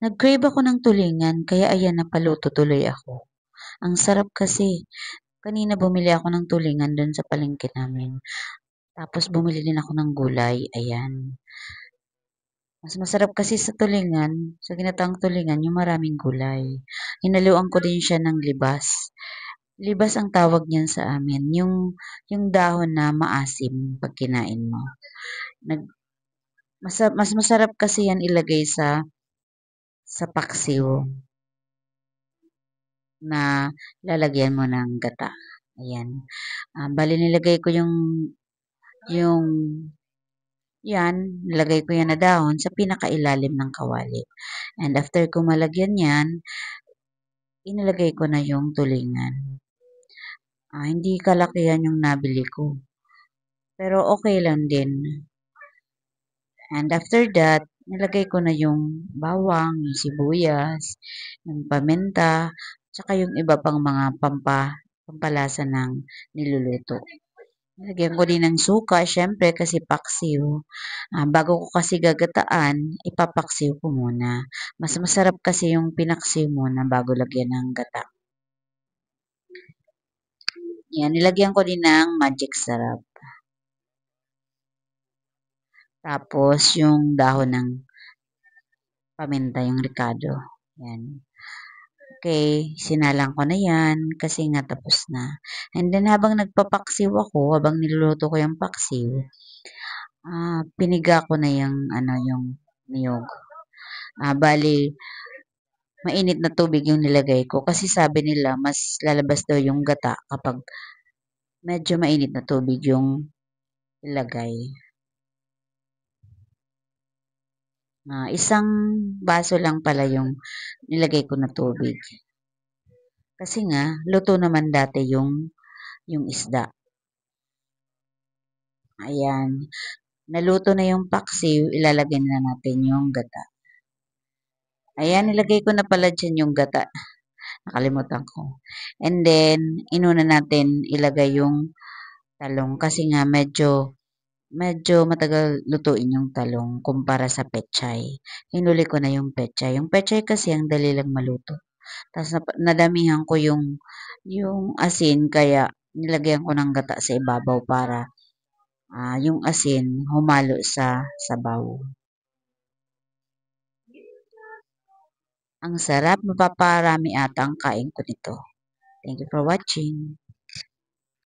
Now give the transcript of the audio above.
Nag-crave ako ng tulingan kaya ayan napaluto tuloy ako. Ang sarap kasi. Kanina bumili ako ng tulingan dun sa palengke namin. Tapos bumili din ako ng gulay, ayan. Mas masarap kasi sa tulingan, sa ginataang tulingan, yung maraming gulay. Hinaluan ko din siya ng libas. Libas ang tawag niyan sa amin, yung dahon na maasim pag kinain mo. Nag, mas masarap kasi yan ilagay sa paksiw na lalagyan mo ng gata. Ayan. Bali nilagay ko yung yan, nilagay ko yan na dahon sa pinakailalim ng kawali. And after ko malagyan yan, inilagay ko na yung tulingan. Hindi kalakihan yung nabili ko. Pero okay lang din. And after that, nilagay ko na yung bawang, yung sibuyas, yung paminta, tsaka yung iba pang mga pampalasa ng niluluto. Lagyan ko din ng suka, syempre kasi paksiw. Bago ko kasi gagataan, ipapaksiw ko muna. Mas masarap kasi yung pinaksiw muna bago lagyan ng gata. Yan, nilagyan ko din ng magic sarap. Tapos yung dahon ng paminta, yung ricado. Yan. Okay, sinalang ko na yan kasi nga tapos na. And then habang nagpapaksiw ako, habang niluluto ko yung paksiw, piniga ko na yung niyog. Bali, mainit na tubig yung nilagay ko kasi sabi nila mas lalabas daw yung gata kapag medyo mainit na tubig yung ilagay. Isang baso lang pala yung nilagay ko na tubig. Kasi nga, luto naman dati yung isda. Ayan. Naluto na yung paksiw, ilalagay na natin yung gata. Ayan, nilagay ko na pala dyan yung gata. Nakalimutan ko. And then, inuna natin ilagay yung talong kasi nga medyo matagal lutuin yung talong kumpara sa pechay. Hinuli ko na yung pechay. Yung pechay kasi ang dali lang maluto. Tapos nadamihan ko yung asin kaya nilagyan ko ng gata sa ibabaw para yung asin humalo sa sabaw. Ang sarap, mapaparami ata ang kain ko nito. Thank you for watching.